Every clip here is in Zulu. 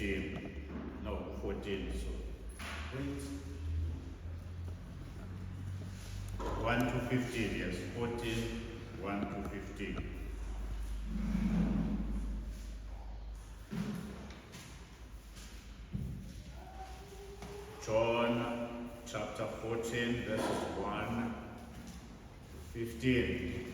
15, no 14, so wait. 1 to 15, yes, 14, 1 to 15. John chapter 14, verses 1 to 15.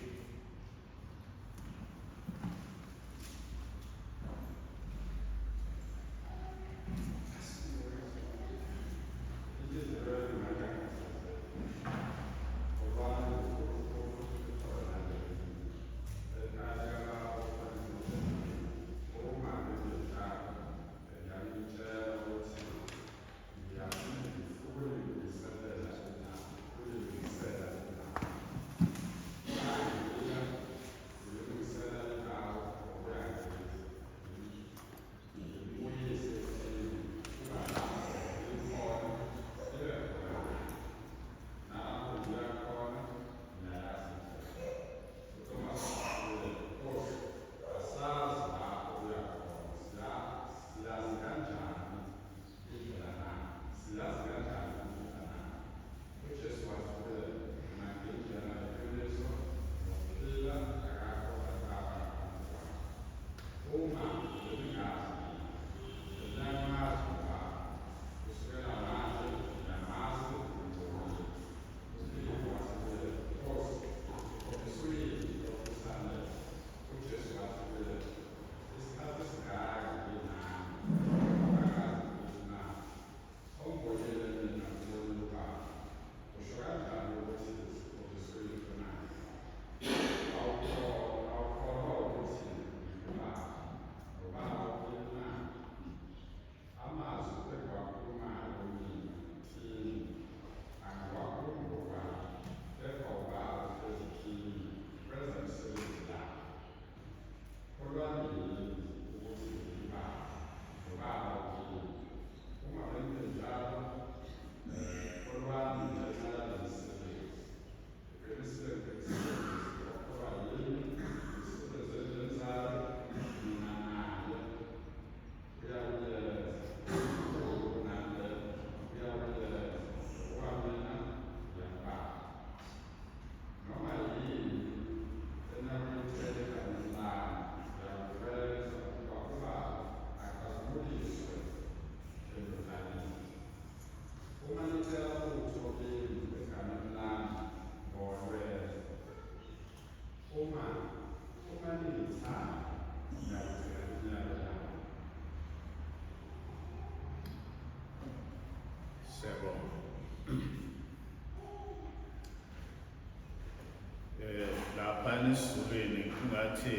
Laphana esizulwini kungathi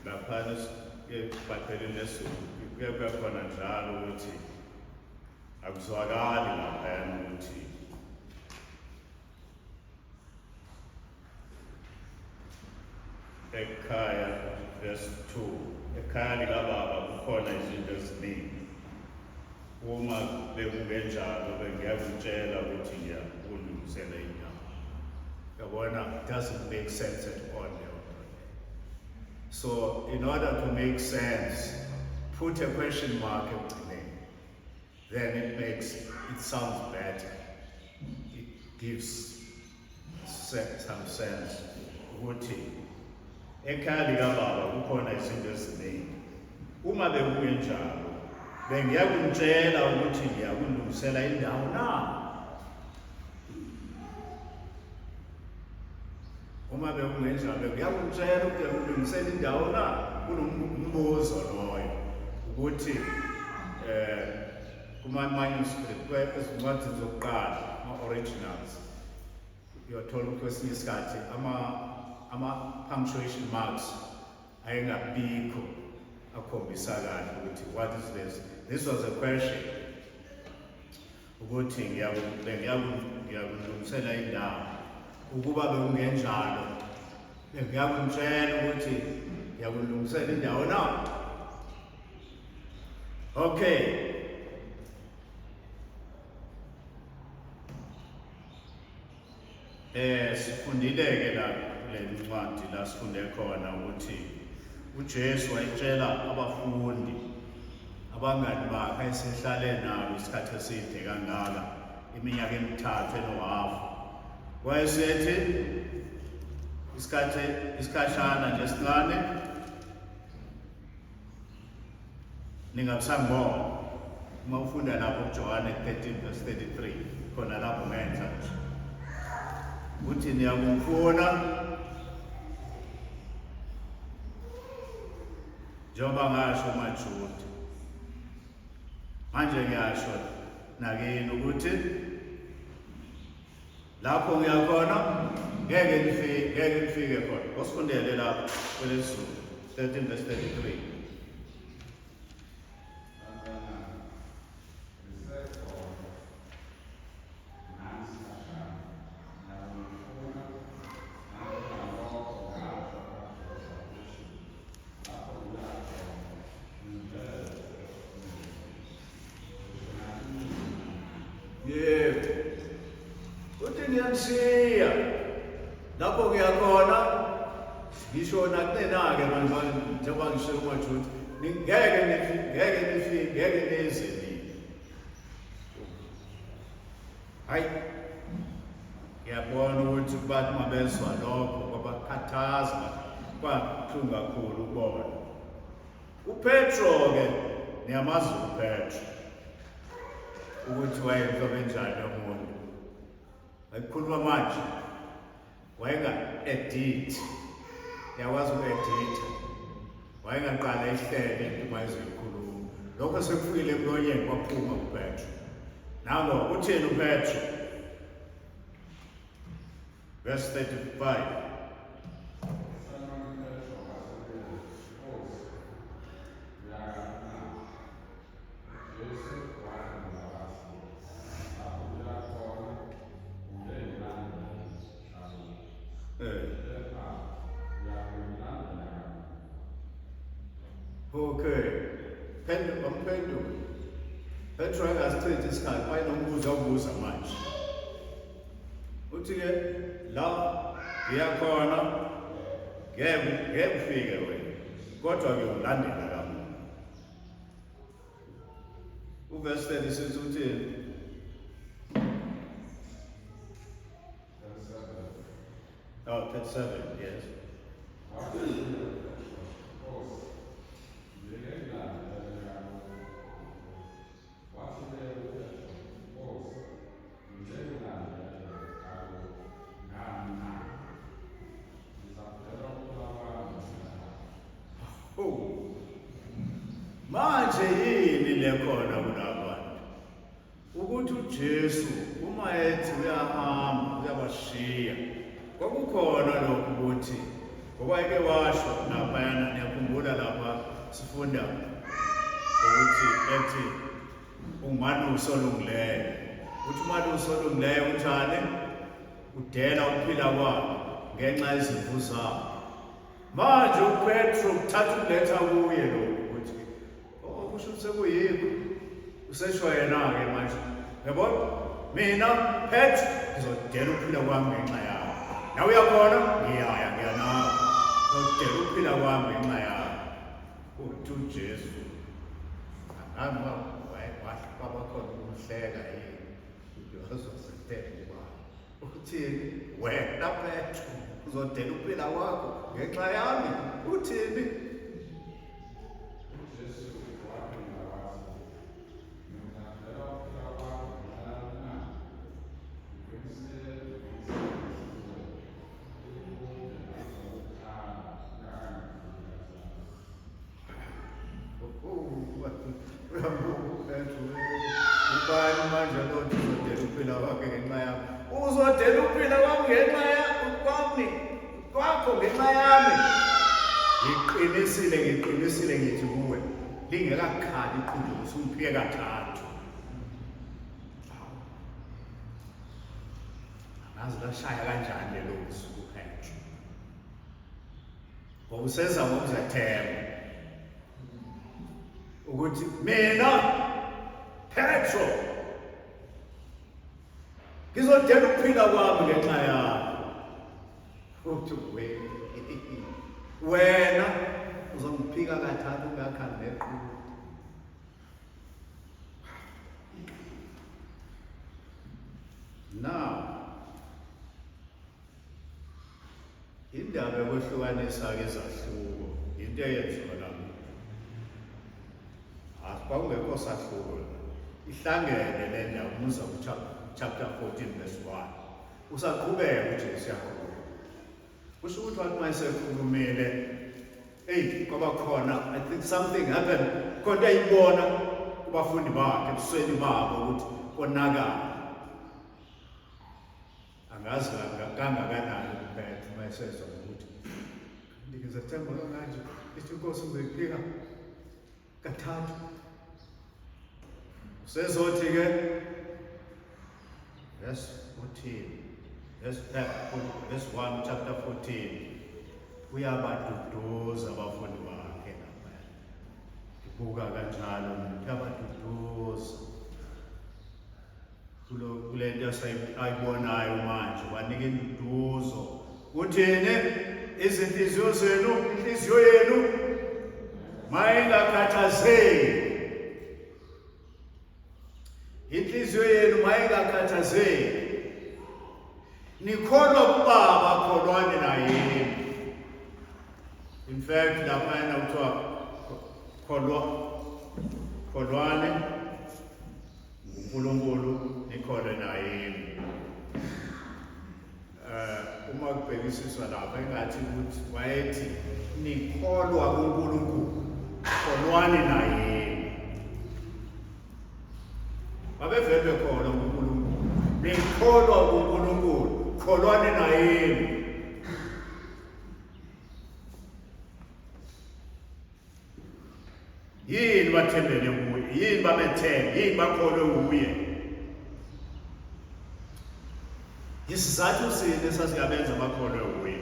laphana ebhayibhelini lesizulu kuye khona njalo ukuthi akuzwakali laphana ukuthi ekhaya verse 2 ekhaya likababa kukhona izinto eziningi. Uma bekungenjalo bengiyakutshela ukuthi ngiyakulungisela indawo. It doesn't make sense at all. So in order to make sense, put a question mark at the name. Then it sounds better. It gives some sense. Ukuthi ekhaya likababa kukhona izinto eziningi. Uma bekungenjalo bengiyakutshela ukuthi ngiyakulungisela indawo na. Uma bekungenjalo ngiyakutshela ukuthi ngiyakulungisela indawo na. Kunombuzo loyo ukuthi kuma-manuscript ezincwadini zokuqala ama-originals uyothola ukuthi kwesinye isikhathi ama-punctuation marks ayengabikho akhombisa kahle ukuthi what is this. This was a question ukuthi ngiyakulungisela indawo. Ukuba bekungenjalo ngiyakutshela ukuthi ngiyakulungisela indawo na. Okay. Sifundile-ke la kule ncwadi la sifunde khona ukuthi uJesu wayetshela abafundi abangani bakhe esehlale nabo isikhathi eside kangaka iminyaka emithathu enohafu wayesethi isikhashana nje esincane ningabusangibona uma ufunda lapho kuJohane 13:33 khona lapho ngenza nje uthi niyakufuna njengoba ngasho maJuda manje ngiyasho nakini ukuthi lapho ngiyakhona ngeke nifike khona osifundele lapho kwelesizulu 13:33 ngiyanishiya lapho ngiyakhona ngisho nakunena-ke manje njengoba ngisho umaJuda ngeke nifike ngeke nize nini hayi ngiyabona ukuthi bathi mabezwa lokho kwabakhathaza kwabuhlungu kakhulu ukubona uPetro-ke niyamazi uPetro ukuthi wayenhlobo enjani yomuntu wayekhuluma manje wayenga-edit yakwazi uku-editha wayengaqala ihlele into mayezoyikhuluma lokho sekufikile emlonyeni kwaphuma uPetro nango utheni uPetro verse 35 Petro engasichithi isikhathi wayenombuza manje uthi-ke la ngiyakhona ngeke ufike wena kodwa ngiyolandela kamuntu uverse 36 uthini oh 37 yes manje yini lekhona kulabantu ukuthi uJesu uma ethi uyahamba uyabashiya kwakukhona lokhu ukuthi ngoba eke washo laphayana niyakhumbula lapha sifunda ukuthi ethi umalusi olungileyo uthi umalusi olungileyo uthane udela ukuphila kwakhe ngenxa yezimvu zabo manje uPetro uthatha ukuletha kuye lokhu kusho sekuyikho usesho yena-ke manje yabona mina Petro ngizodela ukuphila kwami ngenxa yawo nawe uyakhona ngiyanawe ngizodela ukuphila kwami ngenxa yawo uthi uJesu angama wabakhona ukuhleka yini uyozosetele kwabo uthini wena Petro uzodela ukuphila kwakho ngenxa yami uthini ubani manje lothi uzodela ukuphila kwakhe ngenxa yami uzodela ukuphila kwami ngenxa kwakho ngenxa yami ngiqinisile ngithi kuwe lingekakhali iqhudu usungiphike kathathu angazi lashaya kanjani lelo busuku Petro ngoba useza ngokuzethemba ukuthi mina Petro ngizodela ukuphila kwami ngenxa yakho uthi wena uzongiphika kathathu ungakhali neqhubu indaba yokwehlukanisa-ke izahluko into eyenziwa namuhla. Kwakungekho sahluko, ihlangene le ndaba umuza chapter 14 verse 1. Usaqhubeka uJesu yakhuluma. Kusho ukuthi wathi uma esekhulumile, kwaba khona, I think something happened, khona ayibona kubafundi bakhe ebusweni babo ukuthi konakala. Angazi kangakanani kumphethe uma esezwa ukuthi ngizethemba kanganje ithi inkosi uzoyiphika kathathu. Sezothi-ke verse 14, verse 1 chapter 14, uyabaduduza abafundi bakhe naphaya. Ngibuka kanjalo uyabaduduza kule nto ayibonayo manje, wanika induduzo. Uthini? Inhliziyo yenu mayingakhathazeki. Inhliziyo yenu mayingakhathazeki. Nikholwa kuBaba, kholwani naye. In fact, laphayana kuthiwa kholwane uNkulunkulu nikhole naye. Uma kubhekisiswa lapha engathi ukuthi wayethi nikholwa kuNkulunkulu, kholwani naye. Babevele khona kuNkulunkulu, nikholwa kuNkulunkulu, kholwani naye. Yini bathembele kuye, yini bamethembe, yini bakholwe kuye. Isizathu sini esasiyabenza bakholwe kuye?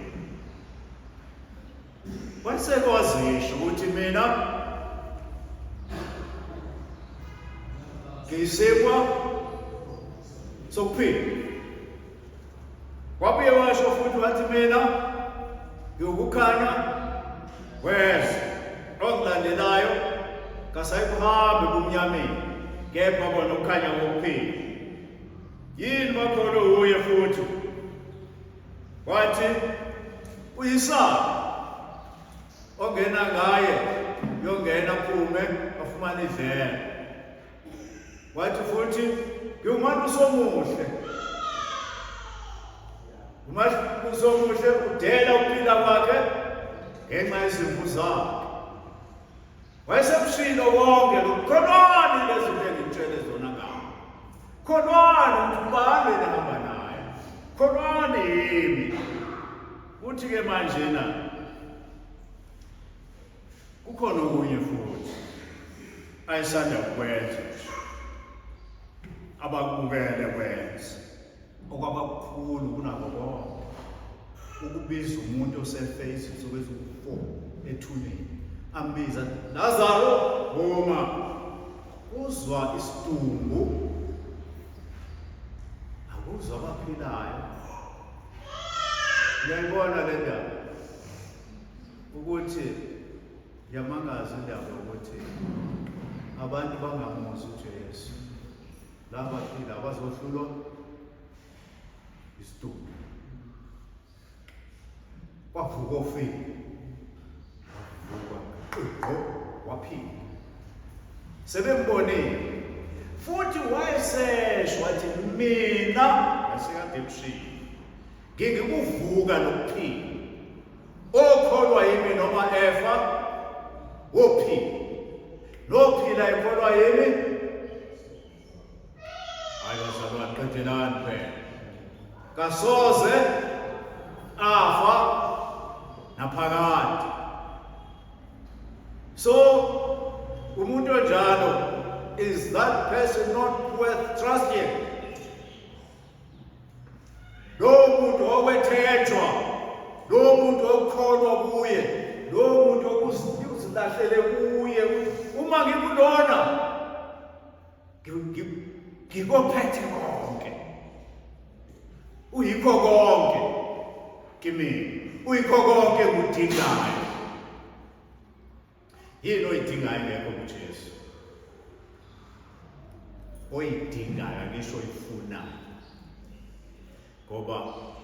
Wayesekwazisho ukuthi mina ngiyisikwa sokuphila. Wabuye washo futhi wathi mina ngiwukukhanya kwezwe, okulandelayo kasayikuhambi kumnyameni, kepha bona ukukhanya kokuphila. Yini bakholwe kuye futhi? Wathi uyisaka ongena ngaye yongena aphume afumane idlelo. Wathi futhi ngiwumuntu omuhle. Umuntu omuhle udela ukuphila kwakhe ngenxa yezimvu zakhe. Wayesebushilo wonke lokukholwani lezinto engitshele zona ngawo. Kholwani ubani nihamba naye. Kholwani yimi. Uthi-ke manje na kukhona okunye futhi ayisanda kwenza abakubukele kwenza okwabakukhulu kunabo bonke, ukubiza umuntu osefe izinsuku eziwu-4 ethuneni, ambiza Lazaro, phuma. Uzwa isidumbu, akuzwa abaphilayo. Ngiyayibona le ndaba ukuthi yamangaza indaba ukuthi abantu bangamuzi uJesu, laba baphila abazohlulwa isidumbu. Wavuka ofile, waphila, sebembonile futhi wayesesho wathi mina asikade ebushini ngingikuvuka nokuphila, okholwa yimi noma efa wophila, lophila ekholwa yimi. Hayi bazalwane, qedelani phela, kasoze afa naphakade. So umuntu onjalo, is that person not worth trusting? Lo muntu okwethenjwa, lo muntu okholwa kuye, lo muntu okuzilahlele kuye. Uma ngikulona ngikophethe konke, uyikho konke kimi, uyikho konke ngudingayo. Yini oyidingayo ngekho kuJesu? Oyidingayo ngisho ifunayo, ngoba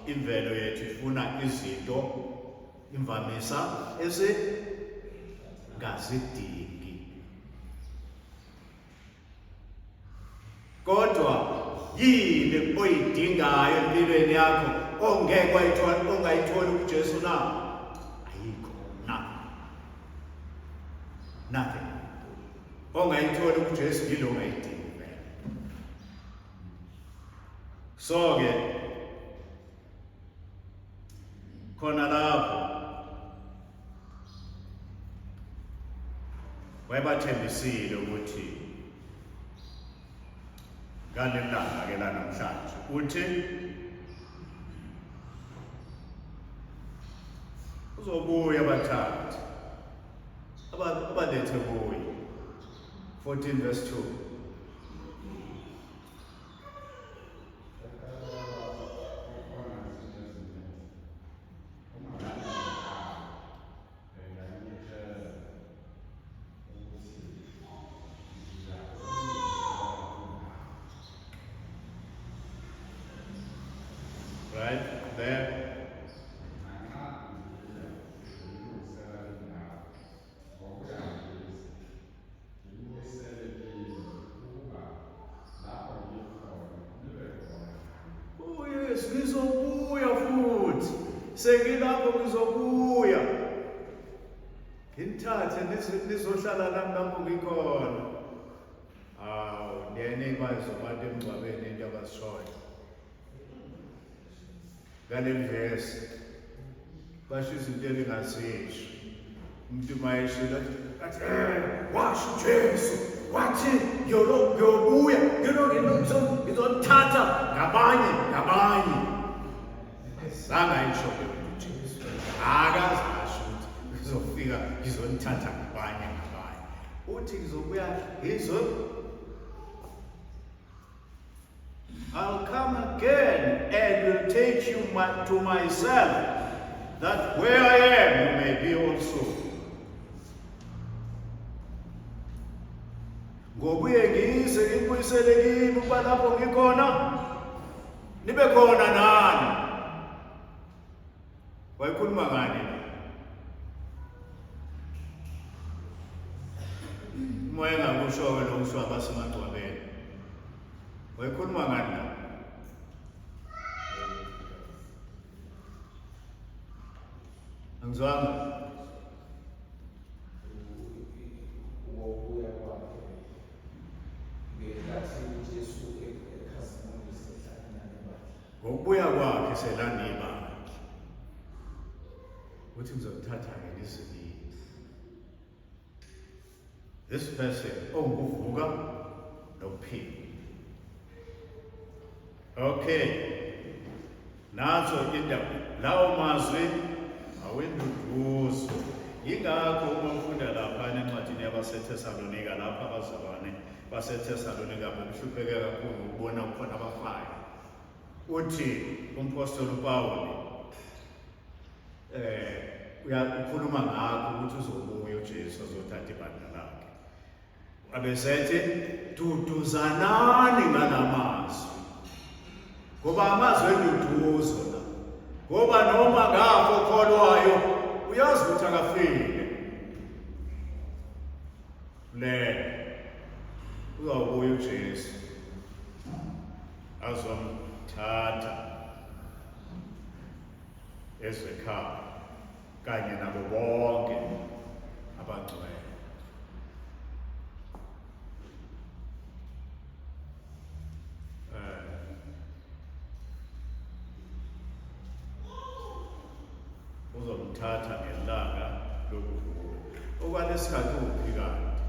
imvelo yethu ifuna izinto imvamisa esingazidingi. Kodwa yini oyidingayo empilweni yakho ongeke ongayithola kuJesu na? Ayikho, nothing. Ongayithola kuJesu yilo ongayidingi vele. So ke khona lapho wayebathembisile ukuthi ngalelanga ke lanamhlanje uthi uzobuya abathathu abalethe kuye. 14 verse 2. Right there. Oh yes, ngizobuya futhi. Sengilapho ngizobuya. Ngithathe nizohlala nami lapho ngikhona. Ndiyene bazobantu emngcwabeni into abasishoyo. Ngale verse basho izinto engingazisho. Umuntu mayeshilo athi washo Jesu wathi ngiyobuya ngizothatha ngabanye sangayisho ke uJesu akazasho ukuthi ngizofika ngizonithatha ngabanye uthi ngizobuya I'll come again and will take you to myself, that where I am you may be also. Ngobuye ngise ngikubuyisele kimi ukuba lapho ngikhona nibe khona nani. Wayikhuluma ngani? Moya ngakusho lo kusho abasemagcwabeni. Wayikhuluma ngani? Angizwanga. Ngokubuya kwakhe selani bakhe uthi ngizomthatha-ke ngizibili. This person onguvuka nokuphila. Okay, nazo indaba lawo mazwi awenduduzo. Yingakho uma ufunda lapha encwadini yabaseThesalonika lapha abazalwane baseThesalonika bekuhlupheke kakhulu ukubona kukhona abafayo. Uthi umpostoli uPawuli uyakhuluma ngakho ukuthi uzobuya uJesu azothatha ibandla lakhe. Abesethi duduzanani ngalamazwi. Ngoba amazwi enduduzo la. Ngoba noma ngapho okholwayo uyazi ukuthi akafile. Uzawubuya uJesu azomthatha ezekhaya kanye nabo bonke abangcwele. Uzomthatha ngelanga lokuvuka. Okwalesikhathi uphi kanti?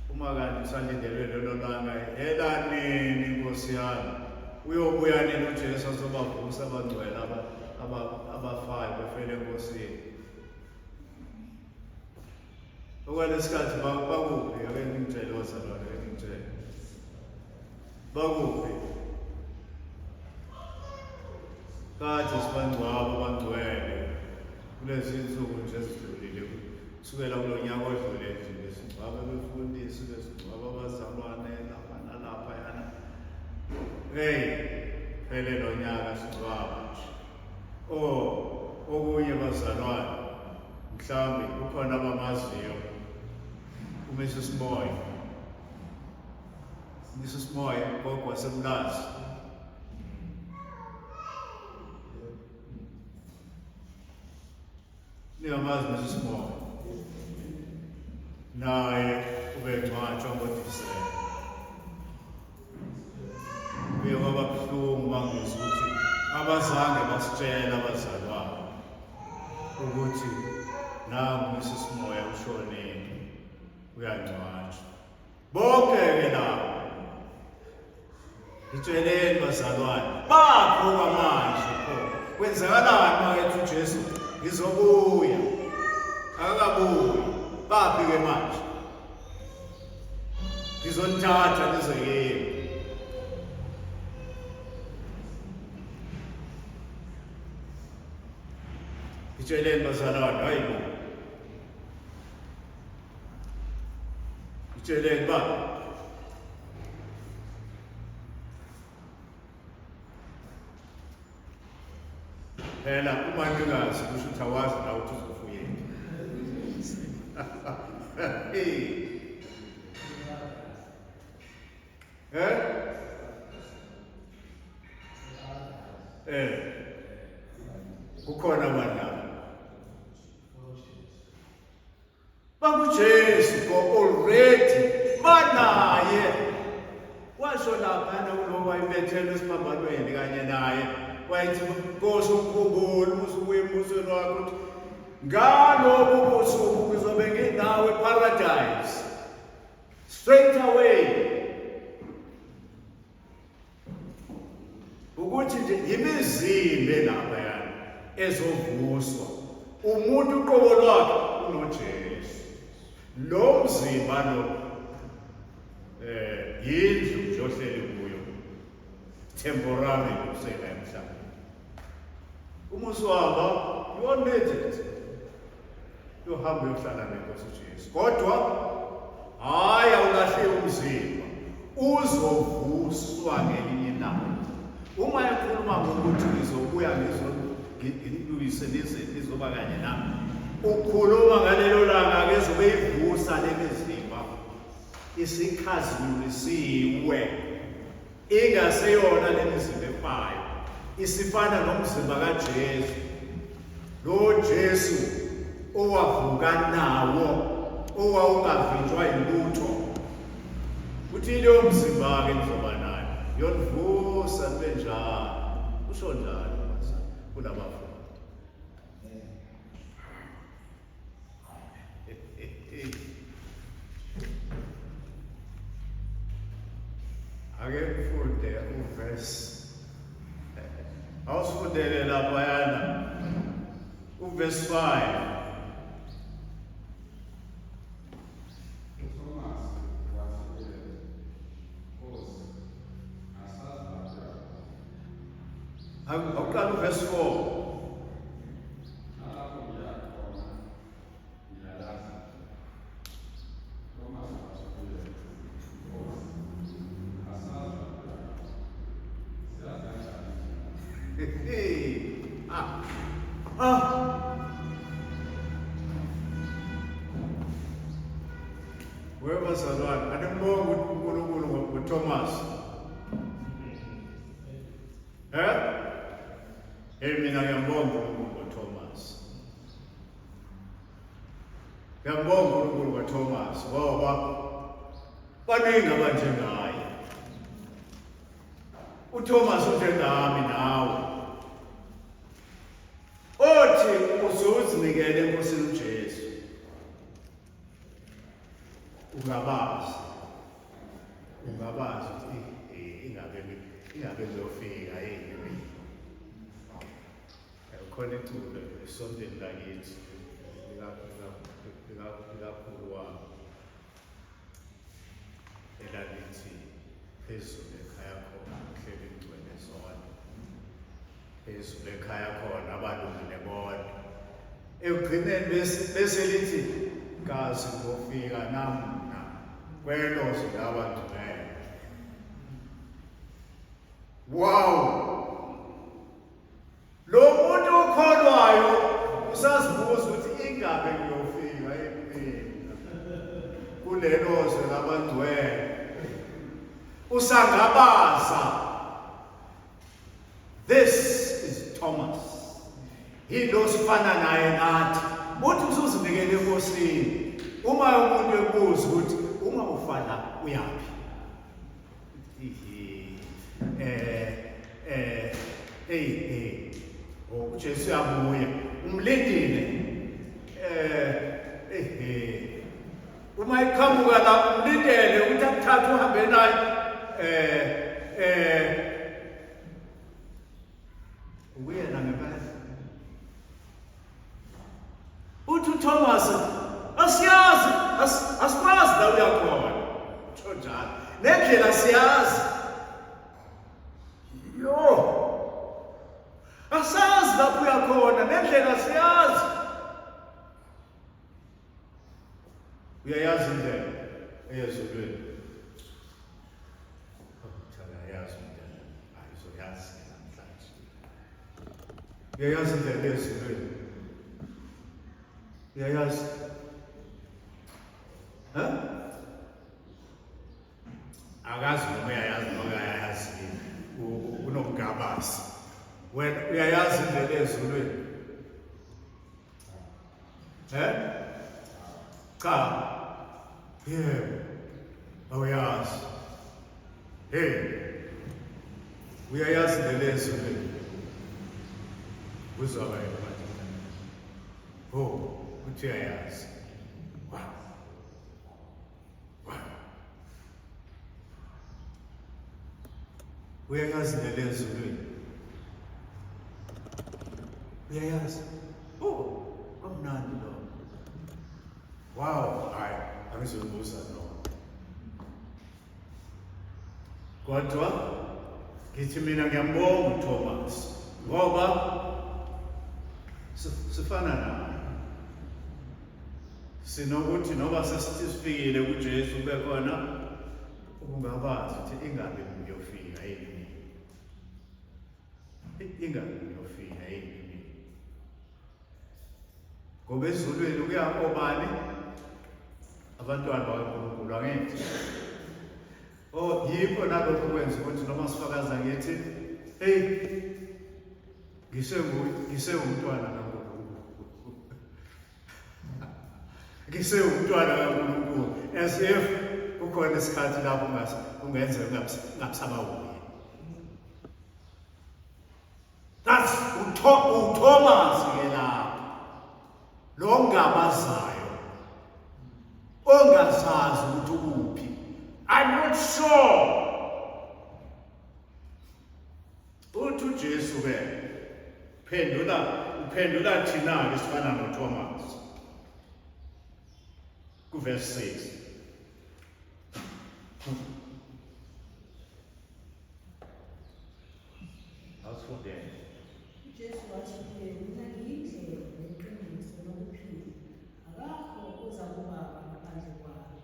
Uma kanti usalindelwe lelo langa elanini Nkosi yami. Uyobuya nini uJesu azobavusa abangcwele abafayo befele enkosini. Okwalesikhathi bakuphi? Ake ngimtshele ozalwane, ake ngimtshele. Bakuphi? Kade sibangcwaba abangcwele kulezi insuku nje ezidlulile kusukela kulo nyaka odlule nje singcwaba befundisi besingcwaba abazalwane lapha nalapha yana. Hey, phele lo nyaka singcwaba nje. Okunye bazalwane mhlawumbe kukhona abamaziyo uMrs Moyo. Mrs Moyo gogo wasemlazi. Niyamazi Mrs Moyo. Naye ubengcwatshwa ngoDisemba. Kuye kwaba buhlungu mangizwa ukuthi abazange basitshela abazalwane ukuthi nangu Mrs Moyo ushonile uyangcwatshwa. Bonke-ke labo ngitsheleni bazalwane baphuka manje pho kwenzakalani makethi uJesu ngizobuya akakabuyi baphi-ke manje ngizonithatha nizoyeni. Ngitsheleni bazalwane hayi bo ngitsheleni ba phela uma ngingazi kusho ukuthi awazi nawe ukuthi uzofuyeni. Kukhona abantu bakuJesu go already banaye washo lapha kulo wayibethela esiphambanweni kanye naye wayithi Nkosi ukukhumbule usuku embusweni wakho ukuthi ngalobu busuku ngizobe nginawe paradise straight away. Ukuthi nje imizimba lapha yana ezovuswa umuntu uqobo lwakhe unoJesu. Lo mzimba lo yindlu nje ohleli kuyo temporary kusela emhlabeni. Umusi waba you-unlimited yohamba uyohlala neNkosi uJesu, kodwa hayi awulahle umzimba uzovuswa ngelinye ilanga. Uma ekhuluma ngokuthi ngizobuya ngizolungise nizoba kanye nami, ukhuluma ngalelo langa ke zobe ivusa lemizimba isikhazimulisiwe ingaseyona lemizimba efayo, isifana nomzimba kaJesu. Lo Jesu owavuka nawo owawungavinjwa yilutho, uthi leyo mzimba ke nizoba nayo yonivusa nibe njalo. Usho njalo kulabafundi. Ake kufunde uverse awusifundele laphayana uverse 5. Awuqala uverse 4. Webazalwane anembonga uNkulunkulu ngoThomas. Mina ngiyambonga uNkulunkulu ngoThomas. Ngiyambonga uNkulunkulu ngoThomas ngoba baningi abanjengaye. uThomas unjengami nawe. Othi uzozinikela eNkosini uJesu. Ungabazi ukuthi ingabe ngiyofika yini. Khona iculo esontweni lakithi likakhulu wami elalithi phezulu ekhaya khona uhleli ingcwele zona, phezulu ekhaya khona abalungile bona. Ekugcineni bese lithi kazi ngofika namna kwelozo labangcwele. Wow, lo muntu okholwayo usazibuza ukuthi ingabe abangcwele usangabaza. This is Thomas. Yilo sifana naye nathi. Uthi usuzinikele enkosini. Uma umuntu ebuza ukuthi uma ufana uyaphi? Jesu uyabuya. Umlindile. Uma iqhamuka la umlindele ukuthi akuthathe uhambe naye. Uyena ngempela. Uthi uThomas asiyazi asikwazi la uyakhona. Tsho njalo. Nendlela siyazi. Yo. Asazi lapho uyakhona nendlela siyazi. Uyayazi indlela eyezulwini. Uyayazi indlela. Ayizoyazi namhlanje. Uyayazi indlela eyezulwini. Uyayazi. Akazi noma uyayazi noma uyayazi unokugabaza. Wena uyayazi indlela eyezulwini. Cha. Yebo. Awuyazi. Uyayazi indlela eyezulwini. Uzwa yena manje. Uthi uyayazi. Wow. Uyayazi indlela eyezulwini. Uyayazi. Amnandi lo. Wow, angizobuza lo. Kodwa ngithi mina ngiyambonga uThomas ngoba sifana naye. Sinokuthi noba sesifikile kuJesu kube khona ukungabazi ukuthi ingabe ngiyofika yini. Ingabe ngiyofika yini. Ngoba ezulwini kuyakobani abantwana bakaNkulunkulu angithi. Yikho nalokho kwenza ukuthi noma sifakaza ngithi ngise umntwana kaNkulunkulu. Ngise umntwana kaNkulunkulu as if kukhona isikhathi lapho ungenzeka ungasababuyi. That's uThomas ke lapho. Lo ngabazayo. Ongazazi ukuthi ukuphi. I'm not sure. Uthi uJesu ke uphendula thina ke sifana noThomas. Kuverse 6. Asifunde. Jesu wathi kuye, mina ngiyindlela neqiniso nokuphila. Akakho oza kuBaba ngaphandle kwami.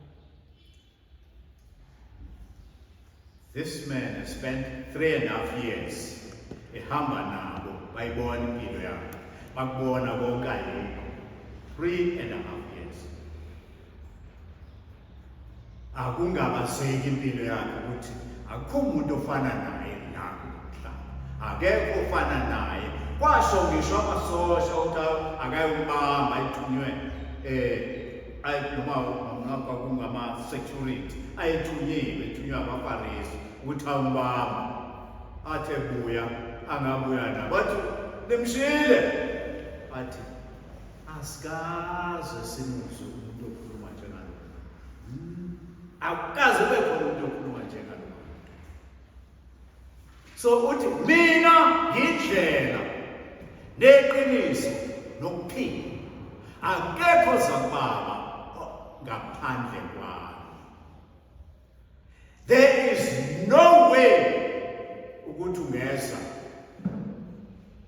This man has spent 3.5 years ehamba nabo bayibona impilo yakhe. Bakubona konke ayikho. 3.5 years. Akungabaseki impilo yakhe ukuthi akukho umuntu ofana naye la kumhlaba. Akekho ofana naye. Kwasho ngisho amasosha ukuthi akayobamba ayithunywe noma kungama security ayithunywe abaFarisi ukuthi awumbamba. Athe buya angabuya nabo. Bathi limshile. Athi asikaze simuzwe umuntu okhuluma njengalo. Akukaze kube khona umuntu okhuluma njengalo. So uthi mina ngindlela neqiniso nokuphila. Akekho zakuBaba ngaphandle kwami. There is no way ukuthi ungeza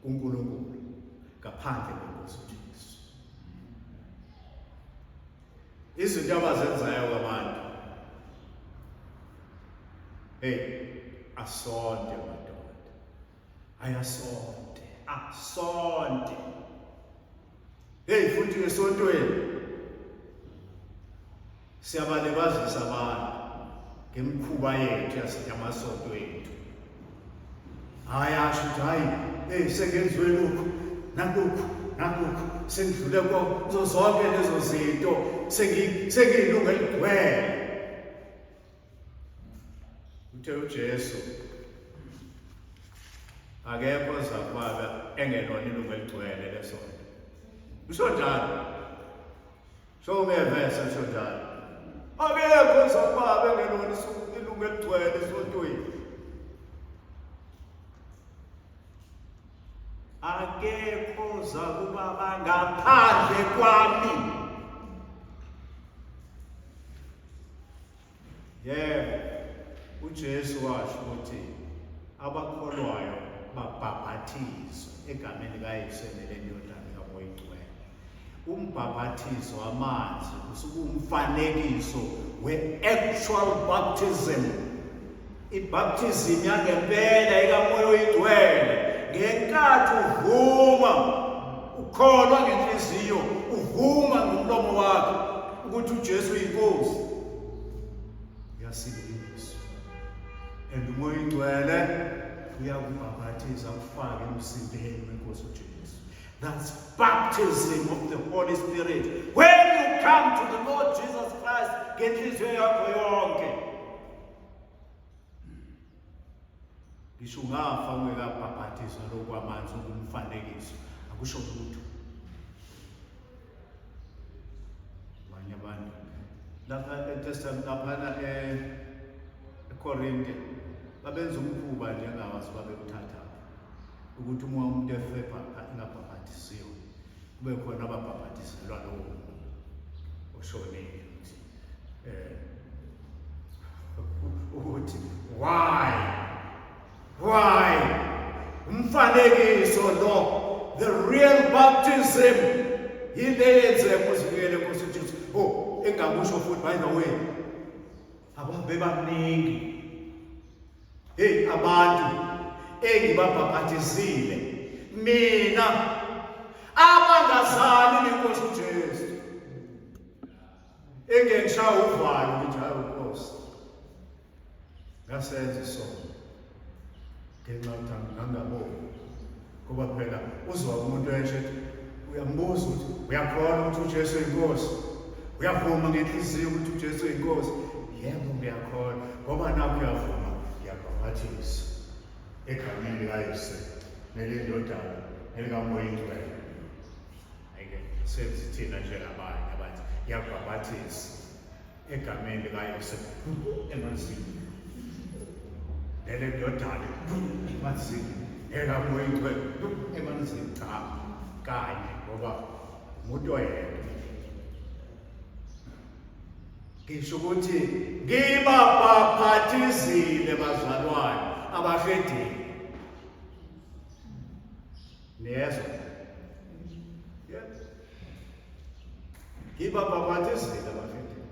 kuNkulunkulu ngaphandle kwenkosi uJesu. Izinto abazenzayo abantu. Asonde madoda. Ayasonde. Asonde. Futhi esontweni siyabalibazisa abantu ngemikhuba yethu yamasonto ethu. Hayi asho ukuthi hayi sengenziwe lokhu nalokhu sengidlule kuzo zonke lezo zinto sengiyilunga eligcwele. Uthe uJesu akekho ozakubaba engelona ilunga eligcwele lesonto. Usho njalo. Show me a verse esho njalo. Akekho ozakubaba engelona ilunga eligcwele esontweni. Akekho zakubaba ngaphandle kwami. Yebo, uJesu washo ukuthi abakholwayo babhaphathizwe egameni kaYise nelendodana kaMoya Oyingcwele. Umbhaphathizo wamanzi usungumfanekiso we-actual baptism. Ibaptism yangempela ikaMoya Oyingcwele. Ngenkathi uvuma, ukholwa ngenhliziyo, uvuma ngomlomo wakho ukuthi uJesu uyinkosi, uyasindiswa. And uMoya Oyingcwele uyakubhaphathiza akufake emsindeni wenkosi uJesu. That's baptism of the Holy Spirit. When you come to the Lord Jesus Christ, ngenhliziyo yakho yonke. Ngisho ungafa ungekabhaphathizwa lokwamanzi ungumfanekiso, akusho lutho. Abanye abantu lapha eTestament laphana eKorinte babenza umkhuba njengawazi babewuthatha ukuthi uma umuntu efe engabhaphathisiwe kube khona ababhaphathiselwa lowo oshonile ukuthi why umfanekiso lo, the real baptism yilenze kuzikele Nkosi uJesu. Engakusho futhi by the way ababe baningi abantu engibabhaphathizile mina abangazali inkosi uJesu engengishaya uvalo ukuthi hayi uNkosi ngasenza isono ngenxa yokuthi angaboni ngoba phela uzwa umuntu esho uyambuza ukuthi uyakholwa ukuthi uJesu uyinkosi, uyavuma ngenhliziyo ukuthi uJesu uyinkosi. Yebo ngiyakholwa ngoba nakho uyavuma ngiyabhaphathisa egameni likaYise nelendodana nelikaMoya Oyingcwele. Ayike senze thina njengabanye abathi ngiyabhaphathisa egameni likaYise emanzini nelendodana emanzini nelikaMoya Oyingcwele emanzini. Cha kanye ngoba umuntu oyedwa. Ngisho ukuthi ngibabhaphathizile bazalwane abahedile. Niyezwa? Yebo. Ngibabhaphathizile abahedile.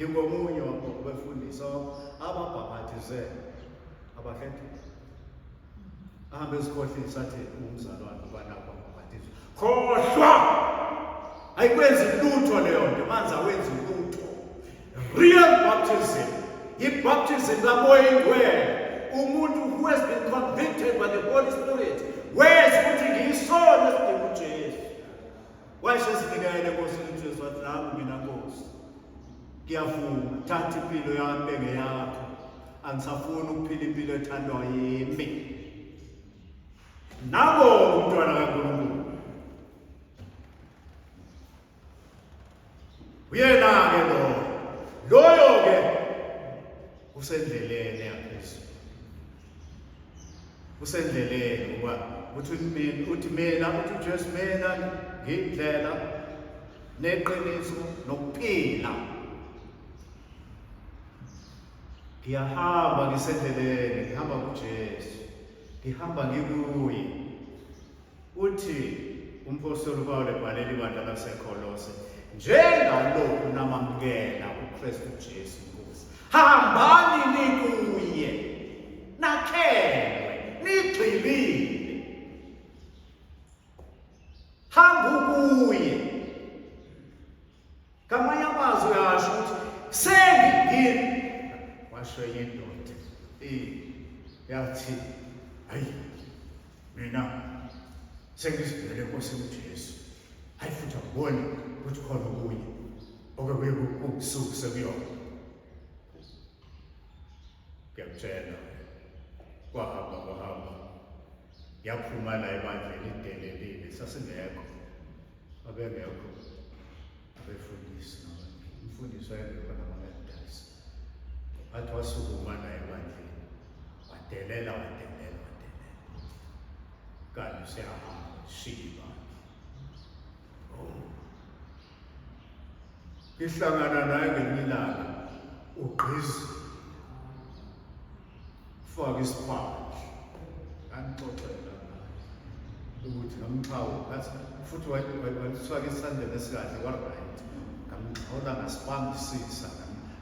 Ngomunye wabafundisa ababhaphathize abahedile. Ahambe esikhohlisa athi umzalwane ubanako ababhaphathizwe. Khohlwa! Ayikwenzi lutho leyo nto, manzi awenzi lutho. Real baptism, i-baptism kaMoya Oyingcwele. Umuntu who has been convicted by the Holy Spirit, wezi ukuthi ngiyisona esidinga uJesu. Washo sinikele enkosini uJesu wathi nami mina Nkosi, ngiyavuma thatha impilo yami bengeyakho, angisafuni ukuphila impilo ethandwa yimi. Nabo umntwana kaNkulunkulu. Uyena-ke loyo-ke usendleleni yaphezulu. Usendleleni ngoba uthi mina uthi uJesu mina ngiyindlela neqiniso nokuphila. Ngiyahamba ngisendleleni, ngihamba kuJesu, ngihamba ngikuye. Uthi umpostoli uPawulu ebhalela ibandla laseKolose, njengalokhu namamkela uKristu Jesu Nkosi, hambani nikuye, nakhelwe, nigxilile. Hamba ukuye. Kama asho enye indoda yathi hayi mina sengizivele Nkosi uJesu hayi futhi akuboni ukuthi khona okunye okube kubusuku sekuyona ngiyakutshela kwahamba yaphuma la ebandleni idelelile sasingekho abengekho abefundisi umfundisi wayengekho namalendasi athi wasukuma la ebandleni wadelela kanti siyahamba shiba ihlangana naye ngelinye ilanga ugqizi ufake isiphande angixoxela ukuthi ngamchawo ngathi futhi wayefaka isandla esikahle wa-right ngamxola ngasibambisisa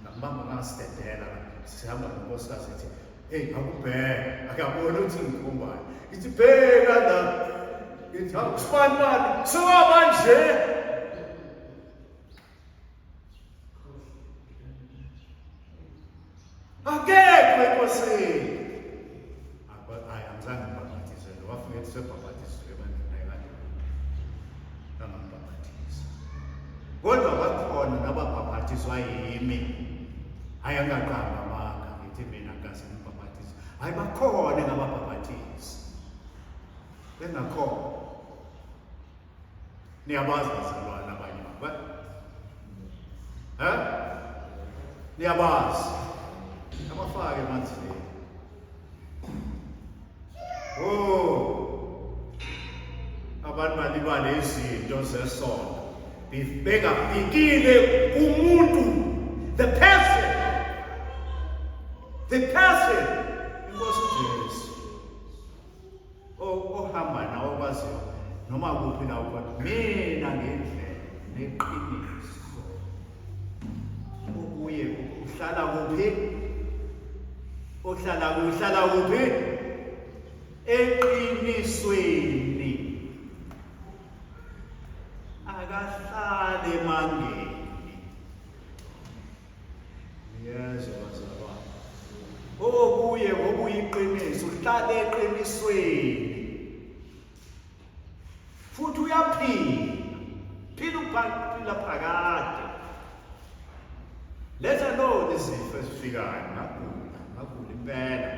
ngambamba ngasidedela sihamba nonkosikazi ethi hey akubheka akabona ukuthi ngikhombayo ithi bheka la ngithi akusibani bani sewabanje akekho enkosini hayi angizange ngibhabhathizele wafika ethi sebhabhathizile ebantwini ayekade angambhabhathisa kodwa bakhona nababhabhathizwa yimi hayi angaqamba amanga ngithi mina ngaze ngibhabhathise hayi bakhona engababhabhathisi bengakhona niyabazi bazalwane abanye niyabazi abafake emanzini abantu balibale izinto zesono bengabhekile umuntu the person Inkosi uJesu ohamba nawe okwaziyo noma kuphi na ukuthi mina ngendlela neqiniso ukuye uhlala kuphi eqinisweni akahlale emangeni yezwa okuye ngokuyiqiniso uhlale eqinisweni futhi uyaphila phakade letha lona izifo ezifikayo ngagula impela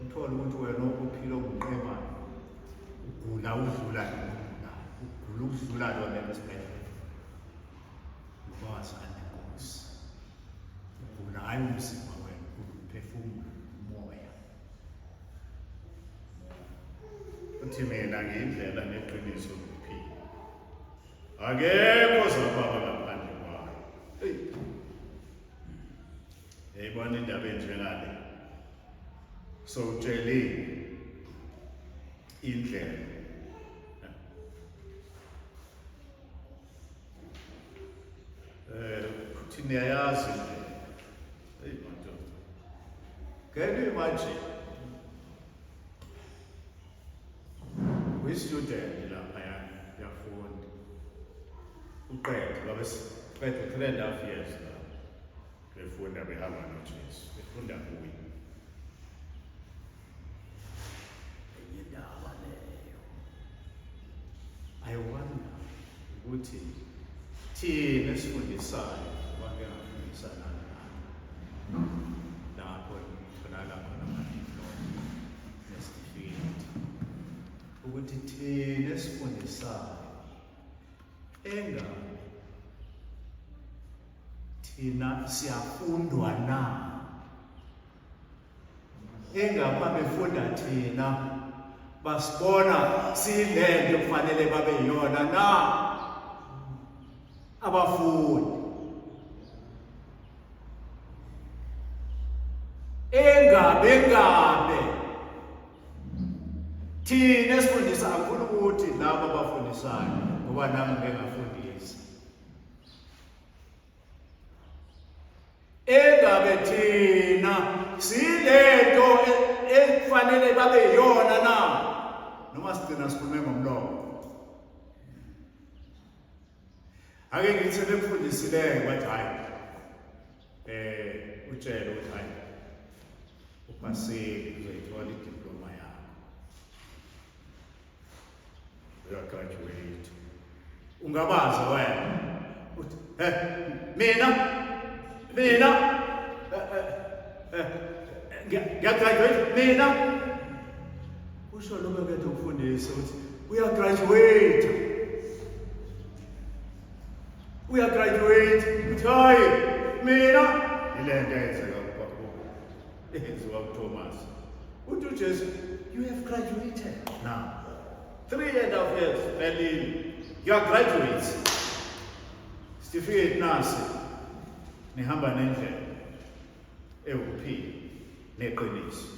uthole ukuthi wena uphila ngokuqemana ugula udlula lona esibhedlela ukwazi kanenkosi ugula hayi umzimba wena umphefumulo umoya uthi mina ngiyindlela neqiniso lokuphila akekho ozababa ngaphandle kwayo yayibona indaba enjengale so utshelile indlela ukuthi niyayazi indlela hey madoda can you imagine we-student lapha yafunda uqede babeqede 3.5 years la befunda behamba noJesu befunda kuye indaba leyo I wonder ukuthi thina esifundisayo abantu engafundisana lapho khonala khona amadiploma nesitifiketi ukuthi thina esifundisayo thina siyafundwa na engaba befunda thina basibona siyilento kufanele babe yona na abafundi engabe thina esifundisa akufuna ukuthi laba abafundisayo ngoba nami ngengafundisi engabe thina silento ekufanele babe yona na noma sigcina sikhulume ngomlomo ake ngithi bekufundisileyo bathi hayi utshele ukuthi hayi upasile uzoyithola idiploma yakho, uyagraduate. Ungabaza wena uthi mina ngiyagraduate mina. Usho lo bekade ukufundisa ukuthi uyagraduate uthi hayi mina ile nto eyenzeka eyenziwa kuThomas. Uthi uJesu, you have graduated now 3.5 years Berlin, you are graduates. Certificate nasi nihamba nendlela ewukuphila neqiniso.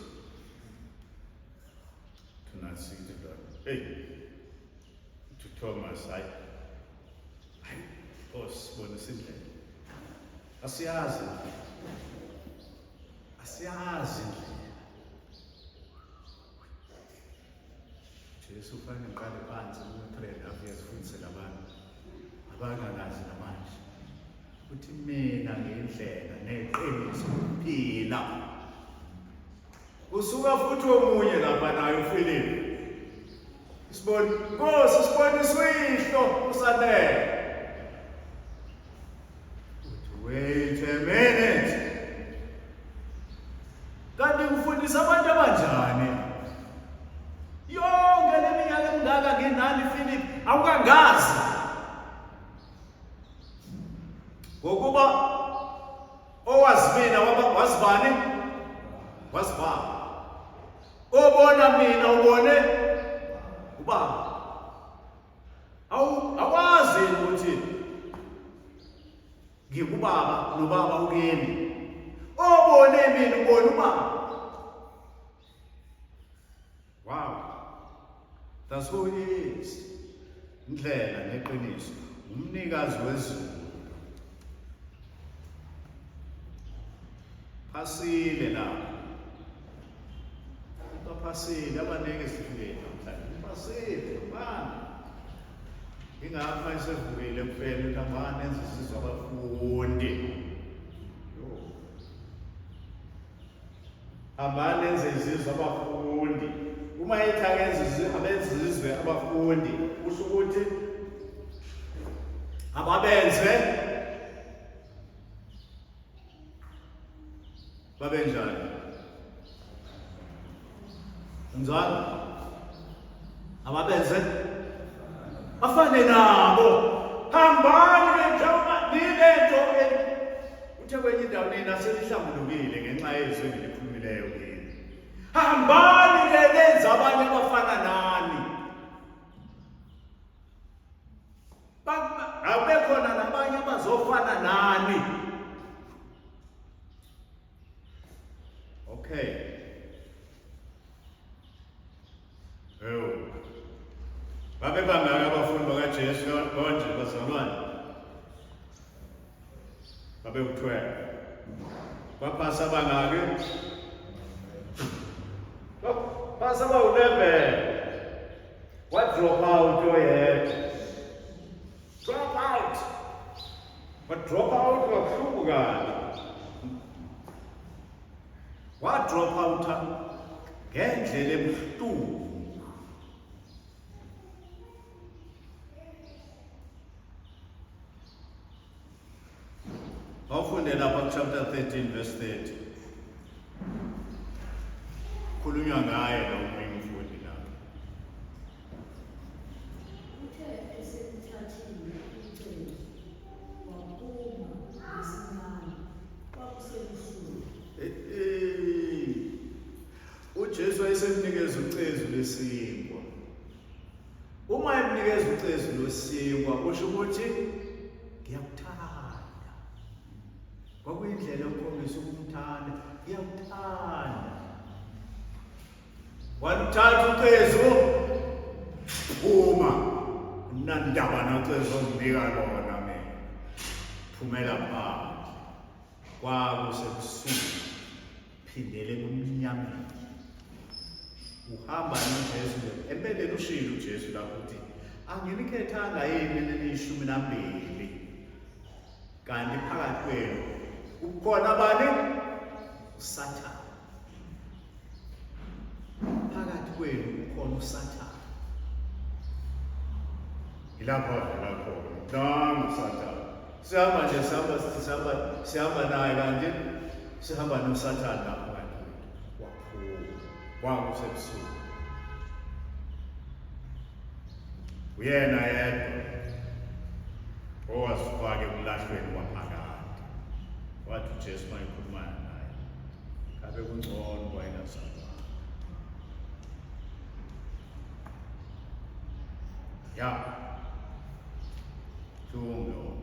Tunasithi hey to Thomas, hayi sibonisa indlela. Asiyazi indlela. Jesu fanele ngiqale phansi ku-3.5 years ufundisela abantu abanganazi namanje ukuthi mina ngiyindlela neqiniso ukuphila. Usuka futhi omunye lapha naye uFilipi, Nkosi sibonisa uyihlo usanele. Wait a minute. Kanti ufundisa abantu abanjani? Yonke leminyaka emingaka nginani Philip awukangazi. Ngokuba owazi mina wazibani? Wazibani. Obona mina ubone ubaba. Awazi ukuthi ngikubaba nobaba ukemi. Obone mina ubona ubaba. Wow. That's who he is. Indlela neqiniso. Umnikazi wezulu. Phasile lapho. Phasile abanike isifike namhlanje. Phasile bani. Ingapha isevukile kuphela ukuthi abane enze isizwe abafundi. Abane enze isizwe abafundi. Uma ethi abenze abafundi kusho ukuthi ababenze babenjani? Njalo ababenze bafane nabo. Hambani njengoba nilento uthe kwenye indawo nina selihlambulukile ngenxa yezwi engilikhulumileyo kini. Hambani lenza abanye abafana nani. Abekhona nabanye abazofana nani. Okay. Babe bangaka abafundi bakaJesu konje bazalwane? Babe u-12. Baphasa bangaki? Baphasa abawu-11. Wa-drop out oyedwa. Drop out. Wa-drop out kabuhlungu kabi. Wa-drop out ngendlela ebuhlungu. Awufunde lapha chapter 13 verse 30. Khulunywa ngaye lo omunye umfundi lapha. Uthe esekuthathile ucele waphuma ngesimane kwakusebusuku. uJesu wayesemnikeza ucezu lesinkwa. Uma emnikeza ucezu lesinkwa kusho ukuthi ngiyakuthanda. Kwakuyindlela yokukhombisa ukumthanda. Ngiyakuthanda. Waluthatha ucezu uma nandaba nocezu ongibika lona mina. Phumela phansi. Kwakusebusuku. Phindele kumnyameni. Uhamba noJesu empeleni ushilo uJesu lapho uthi anginikhethanga yini leli 12 kanti phakathi kwenu Ukhona bani? uSathane. Phakathi kwenu ukhona uSathane. Ilapho avela khona. Nangu uSathane. Sihamba nje sihamba naye kanti sihamba noSathane lapha kanti wakusebusuku. Uyena yedwa owazifaka ekulahlweni kwaphakade. Wathi uJesu uma ekhuluma naye, kabe kungcono kwayinazalwa. Ya, Tungo,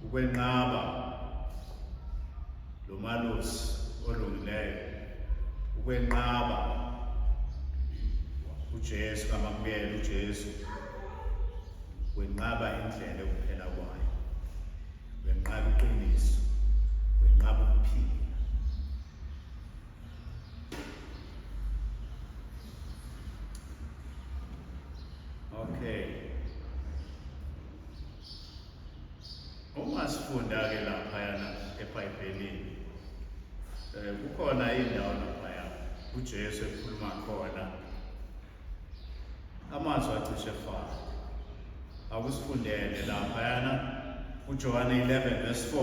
ukwenqaba lo malusi olungileyo, ukwenqaba uJesu kaMamukela uJesu, wenqaba indlela yokuphela kwayo, wenqaba iqiniso, wenqaba ukuphila. Okay. Uma sifunda-ke laphayana eBhayibhelini, kukhona indawo laphaya uJesu ekhuluma khona amazwi acishe efana. Akusifundele laphayana uJohane 11 verse 4,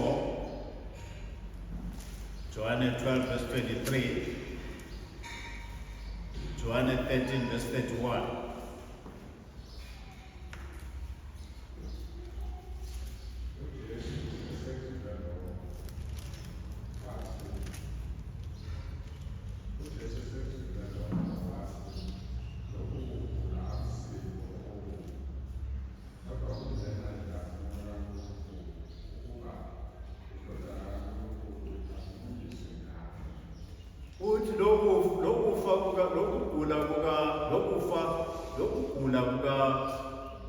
Johanne 12 verse 23, Johanne 13 verse 31. Uthi lokugula kuka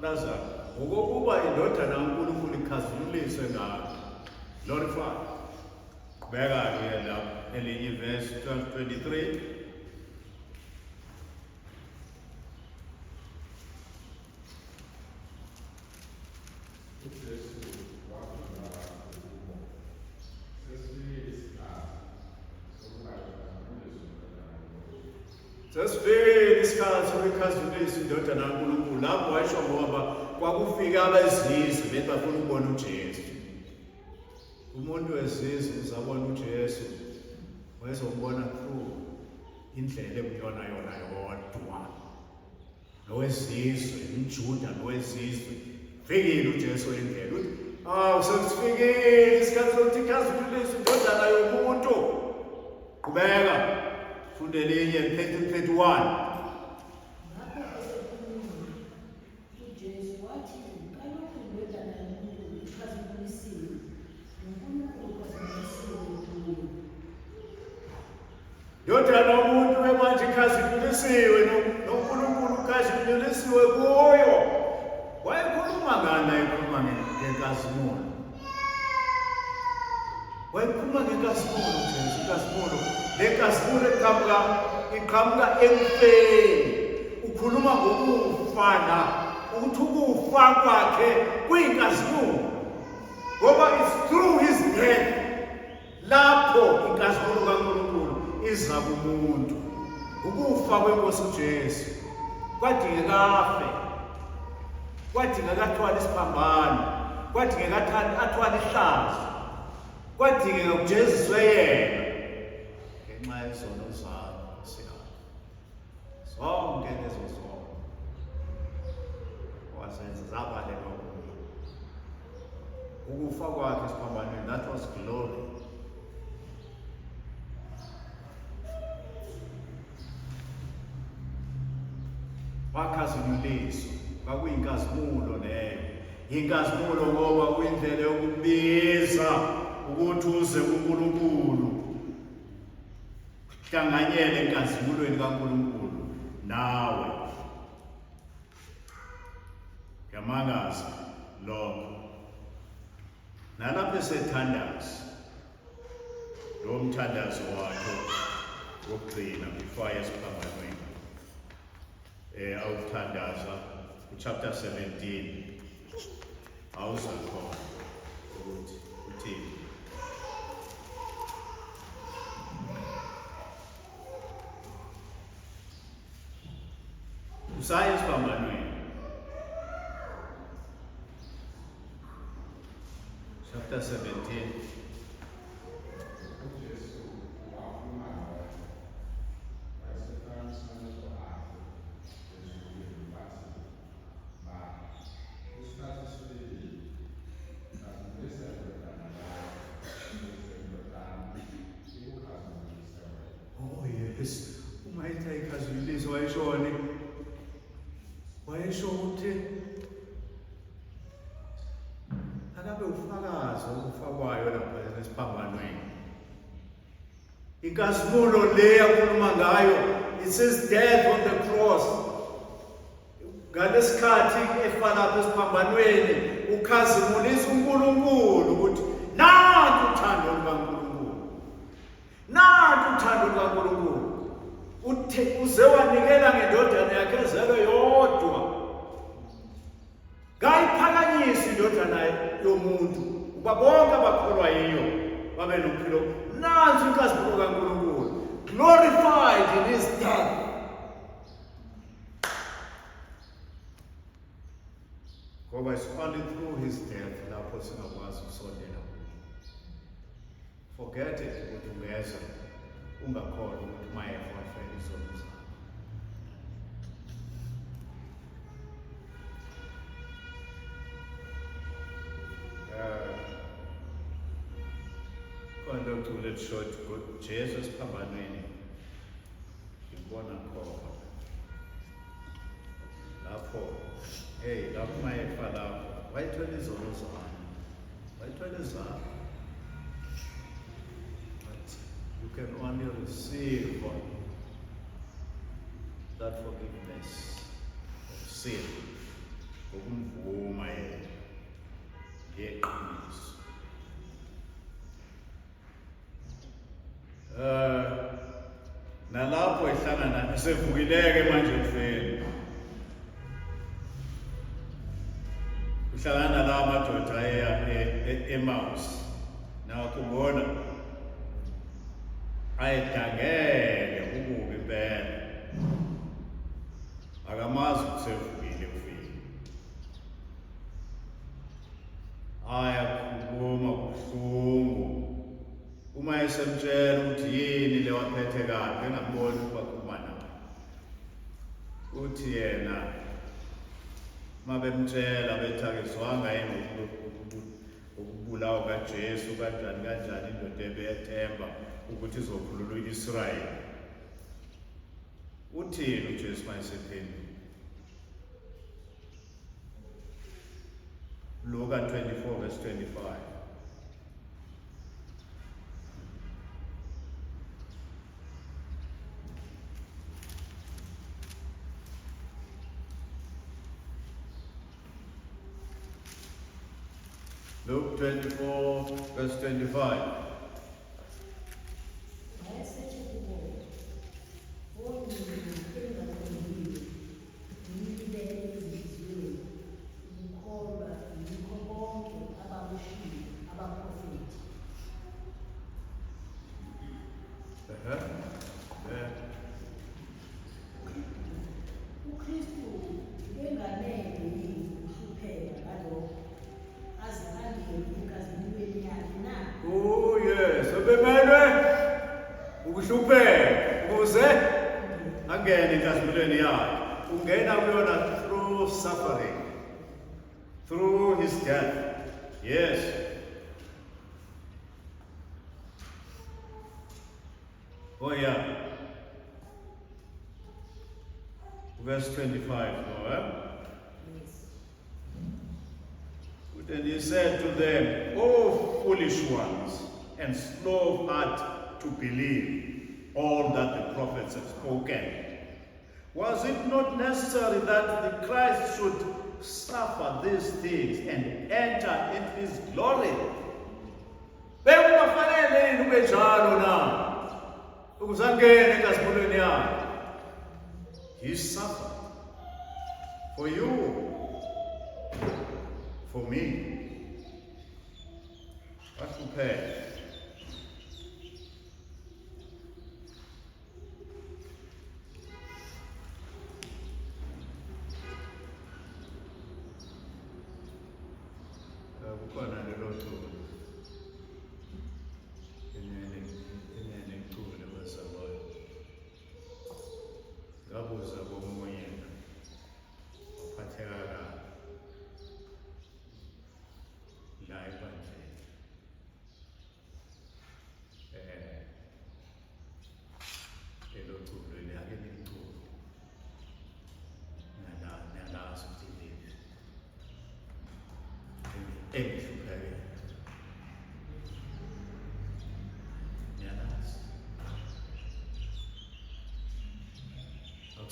Lazarus ngokokuba indodana kaNkulunkulu ikhazululiswe ngalo. Glorify. Beka-ke lapho elinye verse 12:23. Sesifike isikhathi sokukhazulisa indodana kaNkulunkulu. Lapho wayisho ngoba kwakufika abezizwe bethi bafuna ukubona uJesu. Umuntu wezizwe uzabona uJesu, wayezombona through indlela ekuyona yona yodwa. Nowezizwe, umJuda nowezizwe, fikile uJesu endlela. Uthi, sesifikile isikhathi sokuthi ikhazulisa indodana yomuntu. Qhubeka. Funde linye 13:31. Indodana yomuntu manje ikhazimulisiwe, noNkulunkulu ukhazimulisiwe kuyo. Wayekhuluma ngani ekhuluma ngenkazimulo? Wayekhuluma ngenkazimulo Jesu, inkazimulo. Lenkazimulo iqhamuka ekufeni. Ukhuluma ngokufana, ukuthi ukufa kwakhe kuyinkazimulo. Ngoba it's through his death lapho inkazimulo kaNkulunkulu iza kumuntu. Ukufa kwenkosi uJesu kwadingeka afe, kwadingeka athwale isiphambano, kwadingeka athwale ihlazo, kwadingeka uJesuswe yena. Ngenxa yezono zakho siyapha zonke lezo zono wazenza zabalelwa kuye. Ukufa kwakhe esiphambanweni, that was glory. Wakhazimuliswa, kwakuyinkazimulo leyo. Inkazimulo ngoba kuyindlela yokubiza ukuthi uze kuNkulunkulu, hlanganyele enkazimulweni kaNkulunkulu nawe. Ngiyamangaza lokho. Nalapho esethandaza lo mthandazo wakhe wokugcina before yesiphambanweni, awuthandaza chapter 17 awuzakhona ukuthi uthini. Usaya esiphambanweni. Chapter 17. Oh yes, umayitha ikhazulisi wayeshoni. Wayesho ukuthi akabe ufakazi wokufa kwayo lapha esiphambanweni. Inkazimulo le yakhuluma ngayo, it's his death on the cross. Ngalesikhathi efa lapha esiphambanweni ukhazimulisa uNkulunkulu ukuthi nantu uthando lukaNkulunkulu. Nantu uthando lukaNkulunkulu. Uze wanikela ngendodana yakhe ezelwe yodwa. Ngayiphakanyisa indodana yomuntu ukuba bonke abakholwa yiyo babe nompilo. Nansi inkazimulo kaNkulunkulu, glorified in his death. Ngoba it's only through his death lapho singakwazi ukusondela kuye. Forget it ukuthi ungeza ungakholwa ukuthi mayefa wafela izono zakho. Khona to let short good Jesus phambanweni ngibona khona lapho lapho mayefa lapho wayithola izono zakho, wayithola zakho. You can only receive that forgiveness of sin ngokumvuma yena ngeqiniso. Nalapho ehlangana esevukileke manje mfeni. Uhlangana nala madoda eMaus. Nawe kubona ayidangele ububi impela. Akamazi ukusevukile ufile. Ayakhuluma kubuhlungu. Uma esemtshela ukuthi yini le waphethe kabi engaboni ukuba kukhuluma naye. Uthi yena mabemtshela bethi akezwanga yena ukubulawa kaJesu kanjani indoda ebethemba ukuthi izokhulula uIsrayeli. Uthini uJesu mayesephendula? Luka 24 verse 25. Luke 24 verse 25. Oh yes, bemelwe ukuhlupheka ukuze angene enkazimulweni yakhe. Ungena kuyona through suffering, through his death. Yes. Oh yeah. Verse 25, no? And he said to them, O foolish ones, and slow of heart to believe all that the prophets have spoken. Was it not necessary that the Christ should suffer these things and enter into his glory? Bekufanele ube njalo na ukuzangena enkazimulweni yakhe. He suffered for you, for me. Wahlupheka.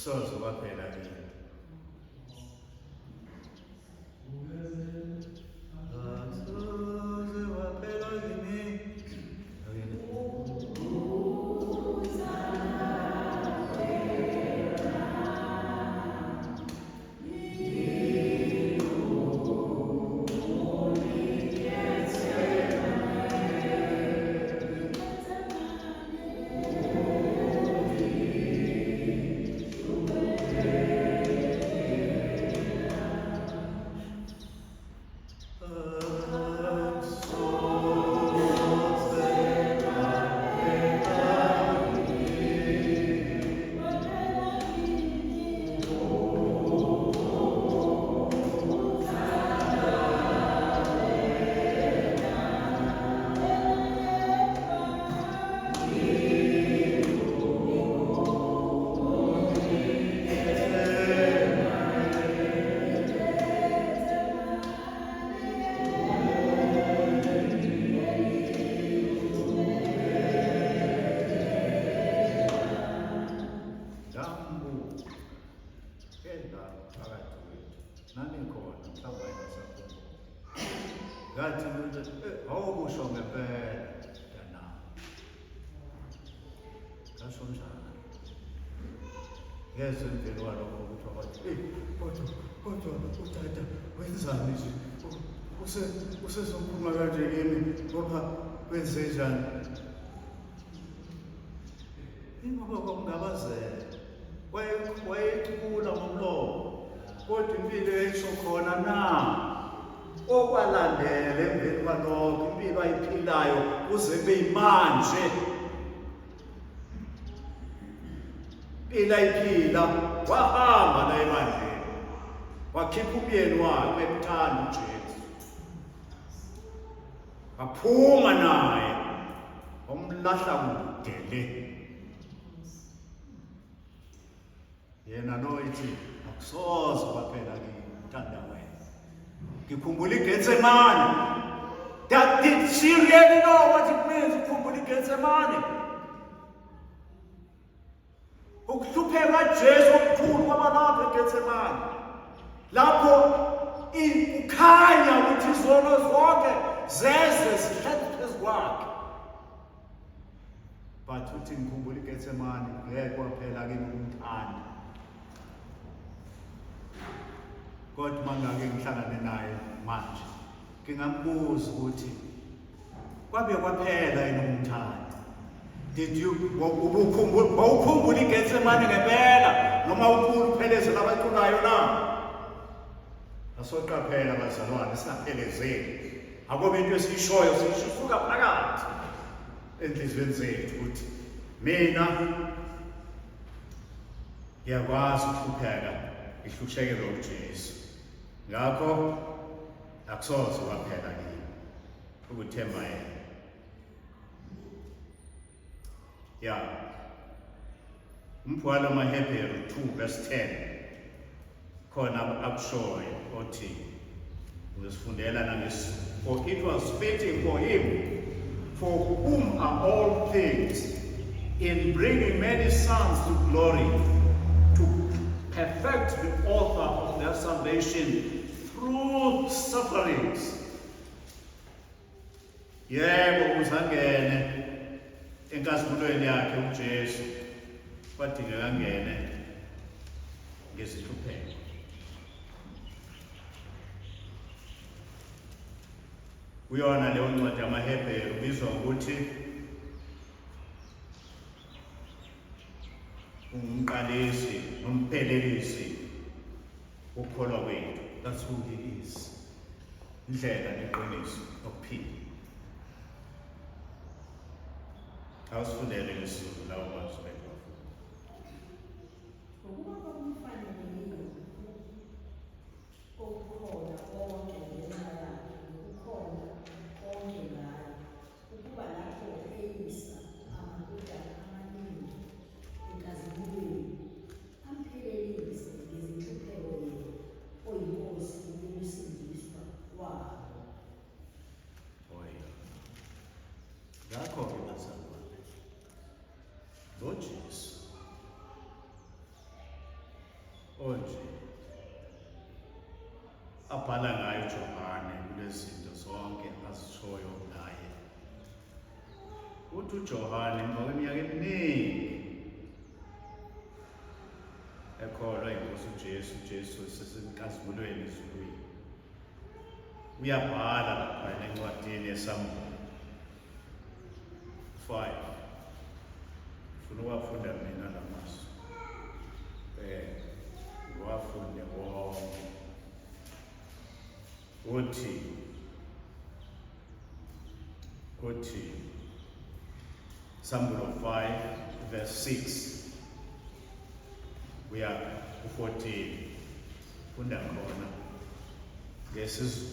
akusoze kwaphela kini. Akusoze kwaphela kini. Ngathi awukusho ngempela mntana. Ngasho njalo. Ngezwe emveni kwalokho ukuthi kodwa utata wenzani nje? Usezophuma kanje kimi ngoba wenze njani? Ingoba kwakungabazela. Wayethula ngomlomo. Kodwa impilo yethu khona na. Okwalandela emveni kwalokho impilo ayiphilayo kuze beyimanje. Iphila wahamba la emandleni. Wakhipha umyeni wakhe emthanda uJesu. Waphuma naye. Wamlahla kude le. Yena noyithi akusoze kwaphela kimi uthanda wena. Ngikhumbula iGetsemane. Did she really know what it means ukukhumbula iGetsemane? Ukuhlupheka kaJesu okukhulu kwaba lapha eGetsemane. Lapho kukhanya ukuthi izono zonke zeze zihlale phezu kwakhe. But uthi ngikhumbula iGetsemane ngeke kwaphela kimi ukumthanda. Kodwa mangake ngihlangane naye manje ngingambuza ukuthi kwabe kwaphela yini ukumthanda? Did you wawukhumbula iGetsemane ngempela noma uphelezela abaculayo na? Asoqaphela bazalwane singaphelezeli. Akube into esiyishoyo siyisuka phakathi enhliziyweni zethu ukuthi mina ngiyakwazi ukuhlupheka ihlushekelo uJesu. Ngakho akusoze kwaphela kimi ukuthemba yena. Umbhalo wamaHebheru 2:10 khona akushoyo othi uzifundela nangesi, for it was fitting for him, for whom are all things, in bringing many sons to glory, to perfect the author of their salvation through sufferings. Yebo uzangene enkazimulweni yakhe uJesu, kwadingeka angene ngesihlupheko. Kuyona leyo ncwadi yamaHebheru ubizwa ukuthi umqalisi nomphelelisi ukholwa kwethu. That's who he is. Indlela neqiniso nokuphila. Awusifundele lesizulu lawo mazwi bethu. Ukuba kwakufanele okukhona konke ngenxa yakhe, ukukhona konke ngayo, ukuba lapho eyisa amadodana amaningi enkazimulweni, amphelelise ngezinhlupheko yena oyinkosi yokusindiswa kwabo. Ngakho-ke bazalwane, lo Jesu yinto nje abhala ngayo uJohane kulezi zinto zonke azishoyo ngaye. Uthi uJohane emva kweminyaka eminingi ekholwa inkosi uJesu sesenkazimulweni ezulwini, uyabhala lapha encwadini yeSamuel 5. Ufuna uwafunda mina lamazwi, ngiwafunde wonke. Uthi Samuel 5 verse 6 kuya ku-14, funda khona ngesizulu.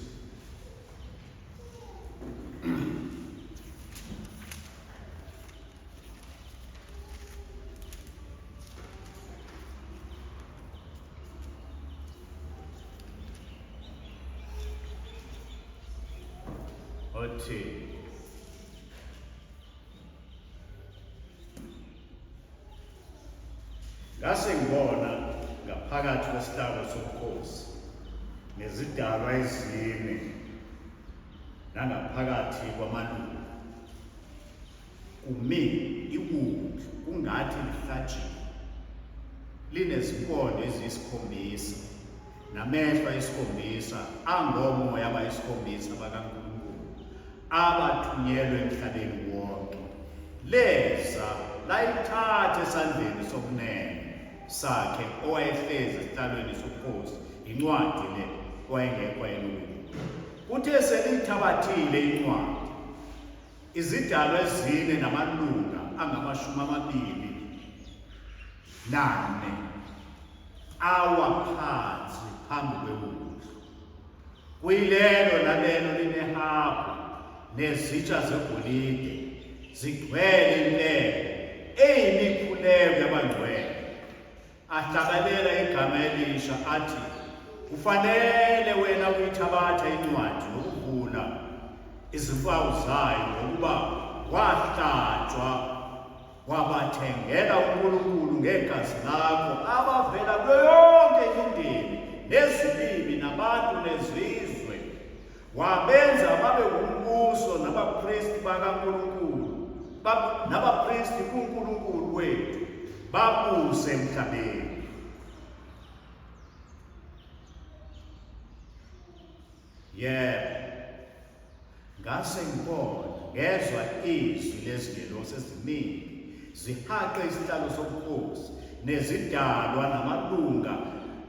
Uthi ngase ngibona ngaphakathi kwesitalo sobukhosi nezidalwa ezine nangaphakathi kwamalungu kumi iwundlu kungathi lihlatshiwe, linezinkondo eziyisikhombisa namehlo ayisikhombisa angomoya abayisikhombisa bakaNkulunkulu abathunyelwe emhlabeni wonke. Leza layithatha esandleni sokunene sakhe owayehlezi esihlalweni sobukhosi incwadi le owayengekho eluntwini. Uthe seliyithabathile incwadi, izidalwa ezine namalunga angama-24 awa phansi phambi kwewundlu. Kuyilelo nalelo linehabhu nezitsha zegolide zigcwele impepho eyimikhuleko yabangcwele. Ahlabelela igama elisha athi, kufanele wena uyithabatha incwadi nokuvula izimpawu zayo, ngokuba wahlatshwa wabathengela uNkulunkulu ngegazi lakho abavela kuyo yonke imindeni nezilimi nabantu nezizwe. Wabenza babe ngumbuso nabapristi bakaNkulunkulu, nabapristi kuNkulunkulu wethu, babuse emhlabeni. Ngase ngibona ngezwa izwi lezingelosi eziningi zihaqe isihlalo sobukhosi nezidalwa namalunga,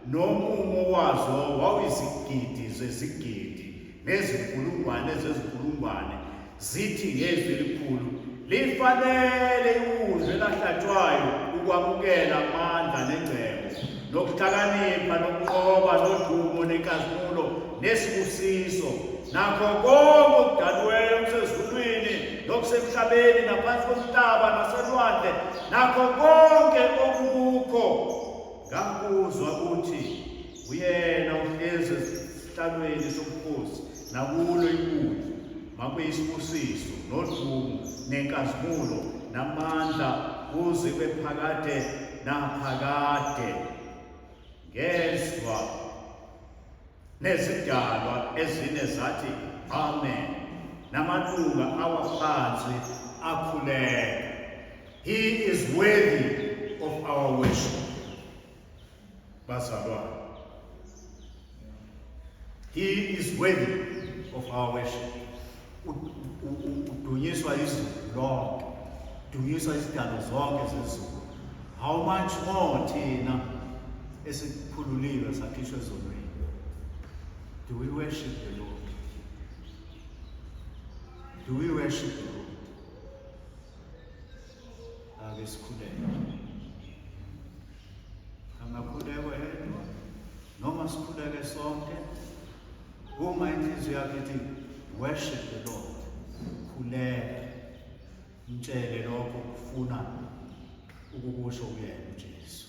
nomumo wazo wawuyizigidi zezigidi nezinkulungwane zezinkulungwane, zithi ngezwi elikhulu, lifanele iwundlu elahlatshwayo ukwamukela amandla nengcebo nokuhlakanipha nokunqoba nodumo nenkazimulo nesibusiso nakho konke okudalweyo okusezulwini nokusemhlabeni naphansi komhlaba naselwandle nakho konke okukho. Ngakuzwa ukuthi uyena uhlezi esihlalweni sobukhosi nakulo iwundlu makuyisibusiso nodumo nenkazimulo namandla kuze kube phakade naphakade. Ngezwa nezidalwa ezine zathi amen, namalunga awaphansi akhuleka. He is worthy of our worship. Bazalwane, he is worthy of our worship. Udunyiswa izulu lonke, udunyiswa izidalo zonke zezulu. How much more thina esikhululiwe sakhishwa ezonweni? Do we worship the Lord? Do we worship the Lord? Ake sikhuleke. Angakhulekwa yedwa noma sikhuleke sonke. Uma inhliziyo yakho ithi worship the Lord, khuleka, mtshele lokho ukufuna ukukusho kuyena uJesu.